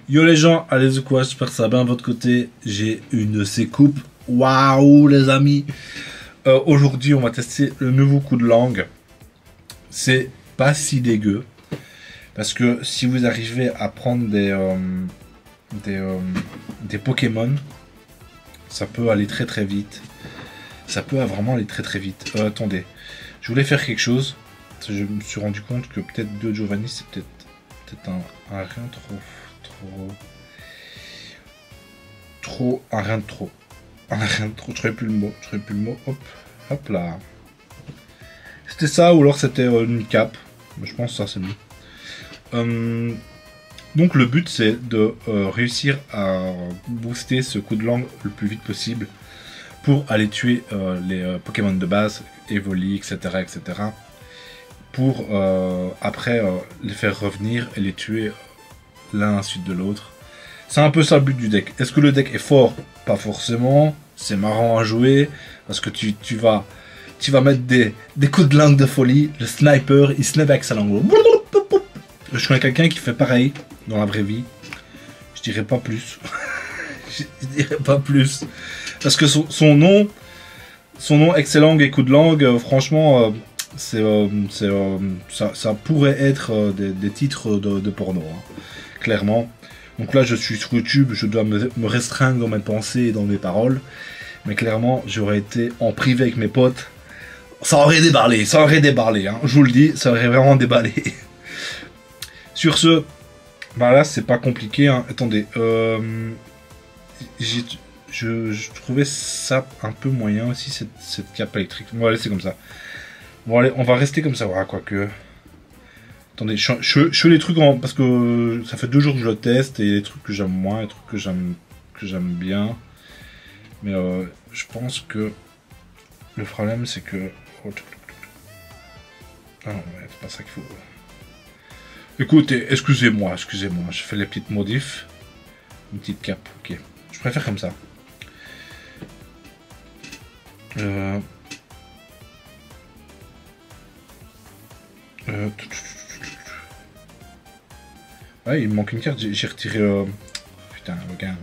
Yo les gens, allez ou quoi, j'espère que ça va bien de votre côté. J'ai une de ces coupes. Waouh les amis. Aujourd'hui on va tester le nouveau coup de langue. C'est pas si dégueu. Parce que si vous arrivez à prendre des Pokémon, ça peut aller très très vite. Ça peut vraiment aller très très vite. Attendez, je voulais faire quelque chose. Je me suis rendu compte que peut-être deux Giovanni c'est peut-être un rien un rien de trop. Un rien de trop, je trouvais plus le mot, hop là. C'était ça ou alors c'était une cape. Je pense que ça c'est mieux. Donc le but c'est de réussir à booster ce coup de langue le plus vite possible pour aller tuer les Pokémon de base, Evoli, etc. Pour après les faire revenir et les tuer l'un à la suite de l'autre. C'est un peu ça le but du deck. Est-ce que le deck est fort? Pas forcément. C'est marrant à jouer parce que tu vas mettre des coups de langue de folie. Le sniper, il snipe avec sa langue. Je connais quelqu'un qui fait pareil dans la vraie vie. Je dirais pas plus. Je dirais pas plus. Parce que son nom excellent et coup de langue, franchement, ça pourrait être des titres de porno, hein, clairement. Donc là, je suis sur YouTube, je dois me restreindre dans mes pensées et dans mes paroles. Mais clairement, j'aurais été en privé avec mes potes. Ça aurait déballé, hein, je vous le dis, ça aurait vraiment déballé. Sur ce, bah là, c'est pas compliqué, hein. Attendez, je trouvais ça un peu moyen aussi, cette cape électrique. On va laisser comme ça. Bon, allez, on va rester comme ça, voilà, quoique. Attendez, je fais les trucs parce que ça fait 2 jours que je le teste et il y a des trucs que j'aime moins, des trucs que j'aime bien. Mais je pense que le problème c'est que... Ah non, c'est pas ça qu'il faut... Écoutez, excusez-moi, je fais les petites modifs. Une petite cape, ok. Je préfère comme ça. Ouais, il me manque une carte, j'ai retiré... Putain, regarde.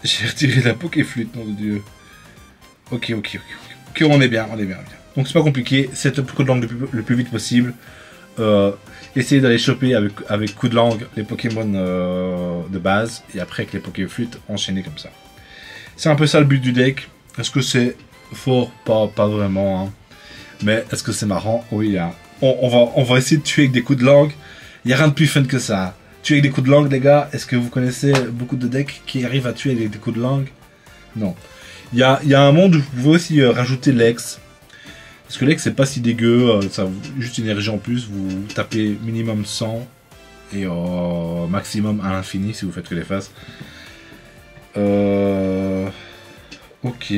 J'ai retiré la Pokéflûte, nom de Dieu. Ok, on est bien. Donc c'est pas compliqué, c'est le coup de langue le plus vite possible. Essayez d'aller choper avec coup de langue les Pokémon de base, et après avec les Pokéflûtes, enchaîner comme ça. C'est un peu ça le but du deck. Est-ce que c'est fort? Pas vraiment, hein. Mais est-ce que c'est marrant? Oui, hein. On va essayer de tuer avec des coups de langue. Il n'y a rien de plus fun que ça. Tuer avec des coups de langue, les gars. Est-ce que vous connaissez beaucoup de decks qui arrivent à tuer avec des coups de langue? Non. Il y a un monde où vous pouvez aussi rajouter l'ex. Parce que l'ex, c'est pas si dégueu. Ça juste une énergie en plus. Vous tapez minimum 100 et maximum à l'infini si vous faites que les phases. Ok.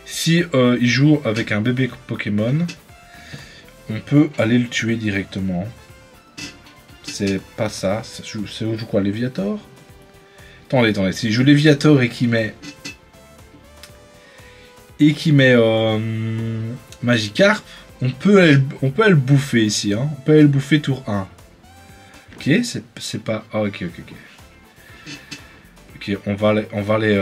Si il joue avec un bébé Pokémon, on peut aller le tuer directement. C'est pas ça. C'est où joue quoi, Léviator? Attendez. Si je joue Léviator et qui met Magikarp, on peut aller le bouffer ici, hein. On peut aller le bouffer tour 1. Ok, c'est pas... Ah, ok. Ok, on va aller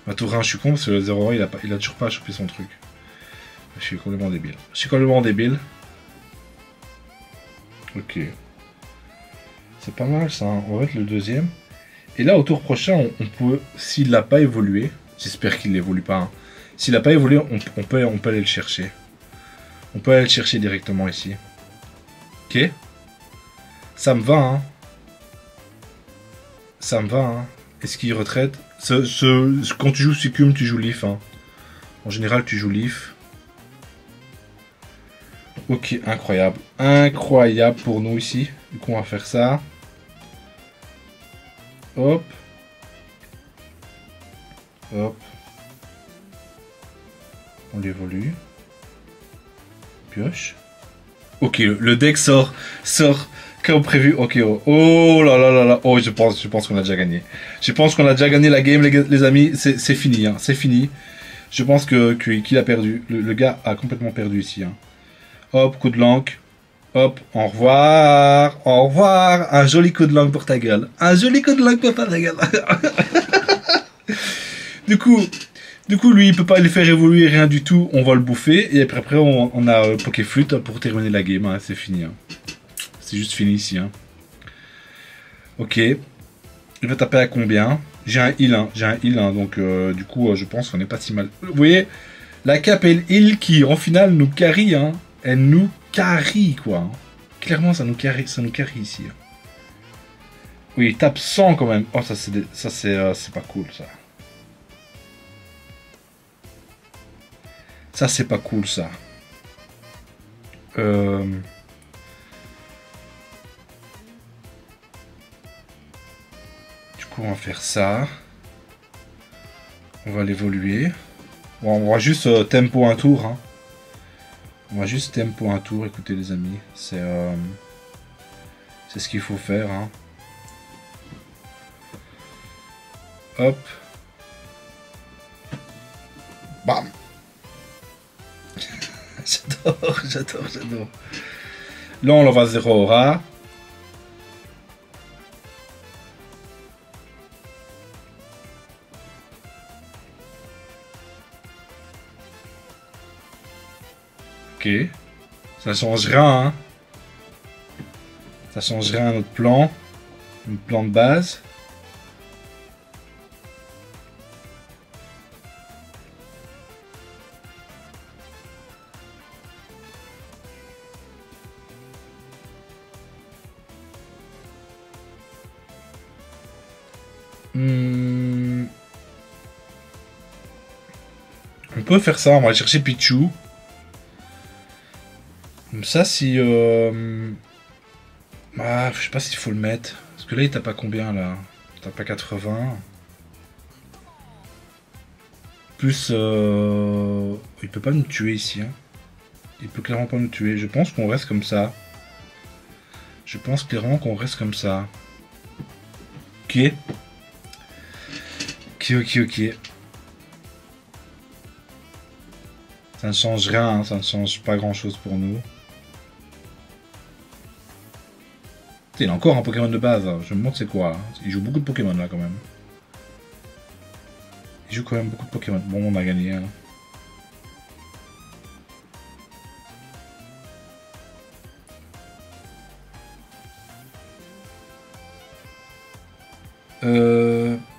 à tour 1, je suis con parce que le 0 il a toujours pas chopé son truc. Je suis complètement débile. Ok. C'est pas mal ça, hein. On va mettre le deuxième. Et là, au tour prochain, on peut, s'il n'a pas évolué, j'espère qu'il n'évolue pas, hein. S'il n'a pas évolué, on peut aller le chercher. On peut aller le chercher directement ici. Ok. Ça me va, hein. Est-ce qu'il retraite? Quand tu joues Succum, tu joues Leaf, hein. En général, tu joues Leaf. Ok, incroyable pour nous ici. Du coup, on va faire ça. Hop. On l'évolue. Pioche. Ok, le deck sort comme prévu. Ok, oh là. Oh, je pense qu'on a déjà gagné. Je pense qu'on a déjà gagné la game, les amis. C'est fini, hein. C'est fini. Je pense qu'il a perdu. Le gars a complètement perdu ici, hein. Hop, coup de langue. Hop, au revoir. Au revoir. Un joli coup de langue pour ta gueule. Un joli coup de langue pour ta gueule. Du coup, lui, il peut pas les faire évoluer, rien du tout. On va le bouffer. Et après on a Pokéflute pour terminer la game. Hein. C'est fini. Hein. C'est juste fini ici. Hein. Ok. Il va taper à combien? J'ai un heal. Hein. J'ai un heal. Hein. Donc, du coup, je pense qu'on n'est pas si mal. Vous voyez, la cape et le heal qui, en finale, nous carry. Hein. Elle nous carry, quoi. Hein. Clairement, ça nous carry ici. Hein. Oui, il tape 100 quand même. Oh, ça, c'est pas cool, ça. Ça, c'est pas cool, ça. Du coup, on va faire ça. On va l'évoluer. Bon, on va juste tempo un tour. Hein. On va juste tempo un tour. Écoutez, les amis. C'est ce qu'il faut faire. Hein. Hop. Bam. J'adore. Là, on va 0 aura. Ok. Ça change rien, hein. Ça change rien à notre plan. Notre plan de base. On peut faire ça, on va aller chercher Pichu. Comme ça, si... Ah, je sais pas s'il faut le mettre. Parce que là, il tape à combien, là? Il tape à 80. Plus... Il peut pas nous tuer, ici. Hein. Il peut clairement pas nous tuer. Je pense qu'on reste comme ça. Je pense clairement qu'on reste comme ça. Ok. Ok. Ça ne change rien, hein, ça ne change pas grand chose pour nous. Il a encore un Pokémon de base, hein. Je me demande c'est quoi. Hein. Il joue beaucoup de Pokémon là quand même. Il joue quand même beaucoup de Pokémon. Bon, on a gagné. Hein.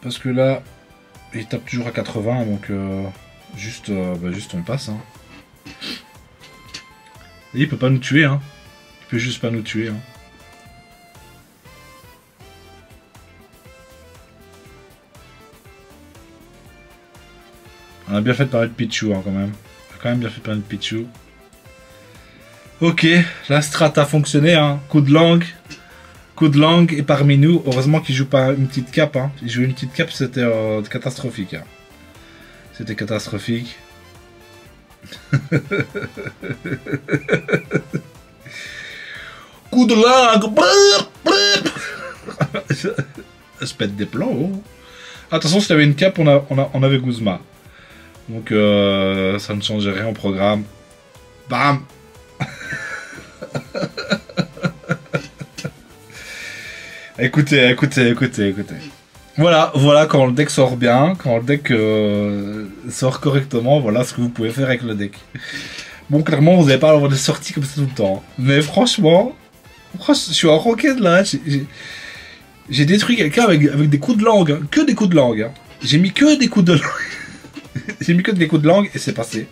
Parce que là, il tape toujours à 80, donc juste on passe. Hein. Et il peut pas nous tuer, hein. Il peut juste pas nous tuer. Hein. On a bien fait de parler de Pichu, hein, quand même. On a quand même bien fait de parler de Pichu. Ok, la strat a fonctionné, hein. Coup de langue, et parmi nous, heureusement qu'il joue pas une petite cape. Hein. Il joue une petite cape, c'était catastrophique. Hein. C'était catastrophique. Coup de langue. Je pète des plombs. Oh. Attention, si t'avais une cape, on avait Guzma. Donc ça ne changeait rien au programme. Bam. Écoutez. Voilà quand le deck sort bien, quand le deck sort correctement, voilà ce que vous pouvez faire avec le deck. Bon, clairement, vous n'allez pas avoir des sorties comme ça tout le temps. Mais franchement, je suis en roquette là. J'ai détruit quelqu'un avec des coups de langue. Hein. Que des coups de langue. Hein. J'ai mis que des coups de langue. J'ai mis que des coups de langue et c'est passé.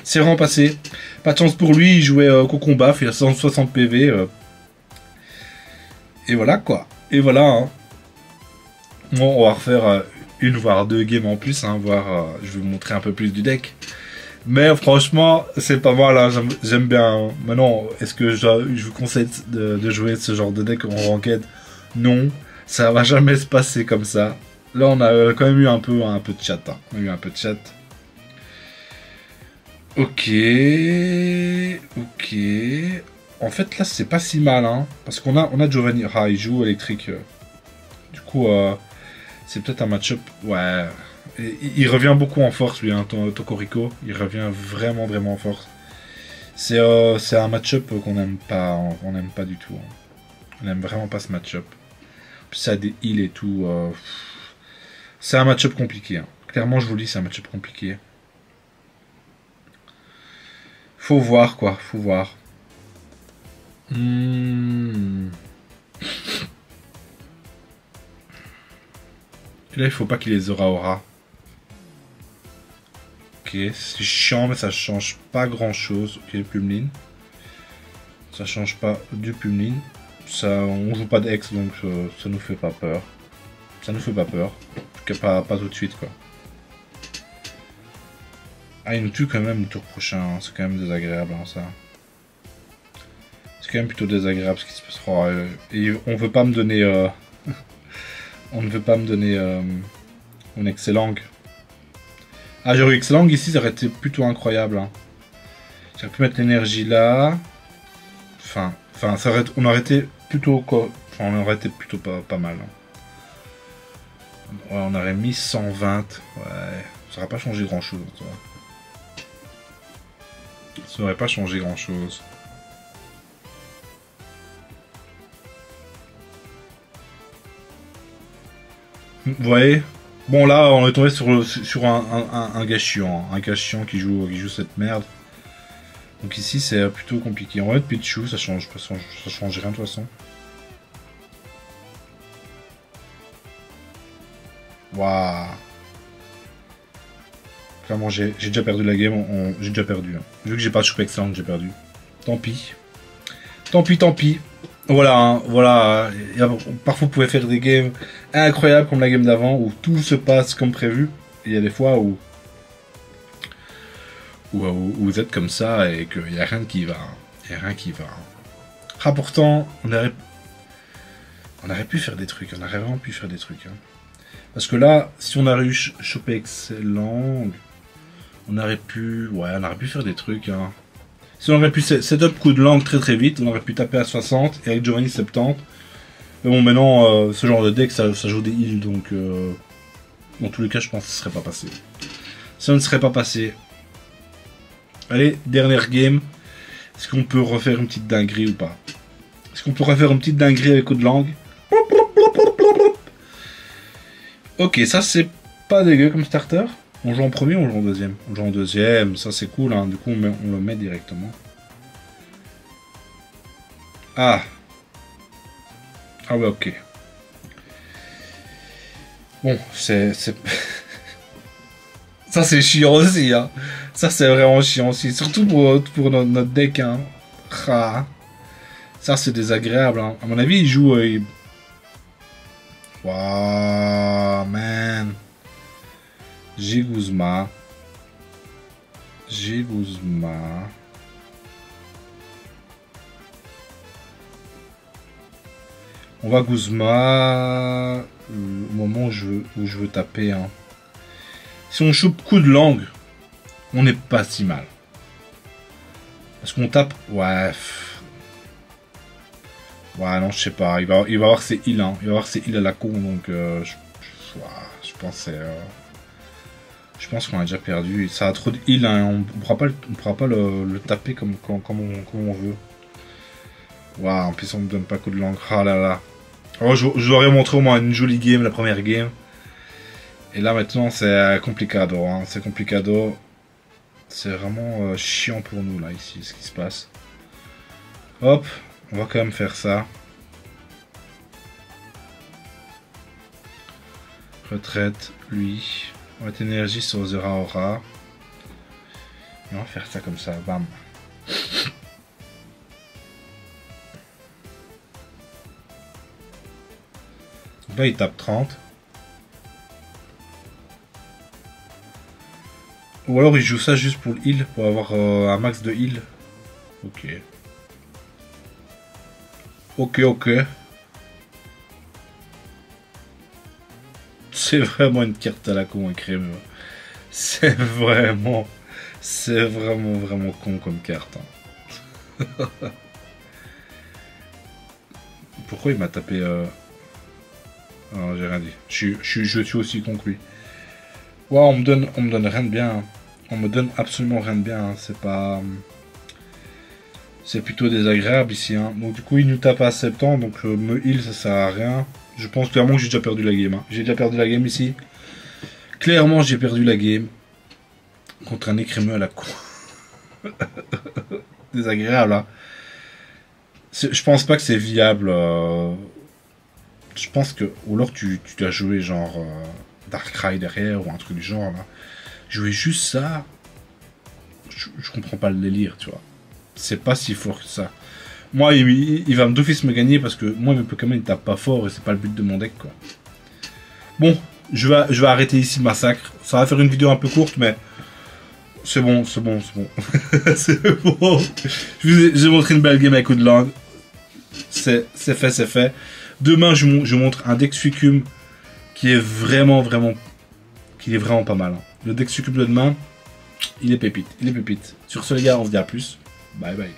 C'est vraiment passé. Pas de chance pour lui, il jouait Cocomba, il a 160 PV. Et voilà quoi. Et voilà. Hein. Bon, on va refaire une voire deux games en plus. Hein, je vais vous montrer un peu plus du deck. Mais franchement, c'est pas mal. Hein, j'aime bien. Hein. Maintenant, est-ce que je vous conseille de jouer ce genre de deck en ranked? Non. Ça va jamais se passer comme ça. Là, on a quand même eu un peu de chat. Hein. On a eu un peu de chat. Ok. En fait, là, c'est pas si mal, hein. Parce qu'on a Giovanni. Ah, il joue électrique. Du coup, c'est peut-être un match-up. Ouais. Il revient beaucoup en force, lui, hein, Tokorico. Il revient vraiment en force. C'est un match-up qu'on n'aime pas, on n'aime pas du tout. Hein. On n'aime vraiment pas ce match-up. Puis ça a des heals et tout. C'est un match-up compliqué. Hein. Clairement, je vous le dis, c'est un match-up compliqué. Faut voir, quoi. Faut voir. Et là, il faut pas qu'il les aura. Ok, c'est chiant, mais ça change pas grand-chose. Ok, Pummeline. Ça change pas du Pummeline. Ça, on joue pas d'ex, donc ça nous fait pas peur. Ça nous fait pas peur. En tout cas, pas tout de suite, quoi. Ah, il nous tue quand même au tour prochain. Hein. C'est quand même désagréable, hein, ça. C'est quand même plutôt désagréable ce qui se passera. Et on veut pas me donner... on ne veut pas me donner mon excellent. Ah, j'aurais eu excellent ici, ça aurait été plutôt incroyable. Hein. J'aurais pu mettre l'énergie là. Enfin, ça aurait, on aurait été plutôt quoi. Enfin, on aurait été plutôt pas mal. Hein. Ouais, on aurait mis 120. Ouais, ça n'aurait pas changé grand chose. Ça n'aurait pas changé grand chose. Vous voyez? Bon là on est tombé sur un gars chiant. Un gars chiant qui joue cette merde. Donc ici c'est plutôt compliqué. On va mettre Pichu, ça change rien de toute façon. Waouh. Clairement j'ai déjà perdu la game, j'ai déjà perdu. Hein. Vu que j'ai pas de choper excellent, j'ai perdu. Tant pis. Tant pis. Voilà, hein, voilà. Parfois, vous pouvez faire des games incroyables comme la game d'avant où tout se passe comme prévu. Et il y a des fois où vous êtes comme ça et qu'il n'y a rien qui va. Il n'y a rien qui va. Ah, pourtant, on aurait pu faire des trucs. On aurait vraiment pu faire des trucs. Hein. Parce que là, si on aurait eu chopé excellent, on aurait pu faire des trucs. Hein. Si on aurait pu setup coup de langue très vite, on aurait pu taper à 60 et avec Giovanni 70. Mais bon, maintenant, ce genre de deck, ça joue des heals, donc dans tous les cas, je pense que ce ne serait pas passé. Ça ne serait pas passé. Allez, dernière game. Est-ce qu'on peut refaire une petite dinguerie ou pas? Est-ce qu'on peut refaire une petite dinguerie avec coup de langue? Ok, ça c'est pas dégueu comme starter. On joue en premier ou on joue en deuxième? On joue en deuxième, ça c'est cool, hein. Du coup on le met directement. Ah. Ah ouais, ok. Bon, c'est... ça c'est chiant aussi, hein. Ça c'est vraiment chiant aussi, surtout pour notre deck, hein. Ah. Ça c'est désagréable, hein. À mon avis, il joue... Waouh, man. J'ai Guzma. On va Guzma au moment où je veux taper. Hein. Si on chope coup de langue, on n'est pas si mal. Parce qu'on tape... Ouais. Ouais, non, je sais pas. Il va avoir ses heals. Hein. Il va avoir ses heals à la con. Donc, je pense que je pense qu'on a déjà perdu. Ça a trop de heal, hein. On pourra pas le taper comme on veut. Waouh, en plus on me donne pas coup de langue. Ah là là. Oh, je vous aurais montré au moins une jolie game, la première game. Et là maintenant c'est complicado. Hein. C'est complicado. C'est vraiment chiant pour nous là ici, ce qui se passe. Hop, on va quand même faire ça. Retraite, lui. On va mettre énergie sur Zera Aura. Et on va faire ça comme ça, bam. Donc là il tape 30. Ou alors il joue ça juste pour le heal, pour avoir un max de heal. Ok. Ok. C'est vraiment une carte à la con, un crémeux. C'est vraiment con comme carte. Hein. Pourquoi il m'a tapé Non, j'ai rien dit. Je suis aussi con que lui. Ouais, on me donne rien de bien. Hein. On me donne absolument rien de bien. Hein. C'est pas... C'est plutôt désagréable ici. Hein. Donc du coup, il nous tape à 70, donc me heal, ça sert à rien. Je pense clairement que j'ai déjà perdu la game. Hein. J'ai déjà perdu la game ici. Clairement, j'ai perdu la game. Contre un écrémeux à la con. Désagréable, hein. Je pense pas que c'est viable. Je pense que... Ou alors tu dois jouer genre Darkrai derrière ou un truc du genre, là. Jouer juste ça... Je comprends pas le délire, tu vois. C'est pas si fort que ça. Moi, il va d'office me gagner parce que moi, mes Pokémon, ils tapent pas fort et c'est pas le but de mon deck, quoi. Bon, je vais arrêter ici le massacre. Ça va faire une vidéo un peu courte, mais c'est bon, c'est bon, c'est bon. C'est bon. Je vous ai montré une belle game avec coup de langue. C'est fait, c'est fait. Demain, je montre un deck Suicune qui est vraiment pas mal. Hein. Le deck Suicune de demain, il est pépite, il est pépite. Sur ce, les gars, on se dit à plus. Bye bye.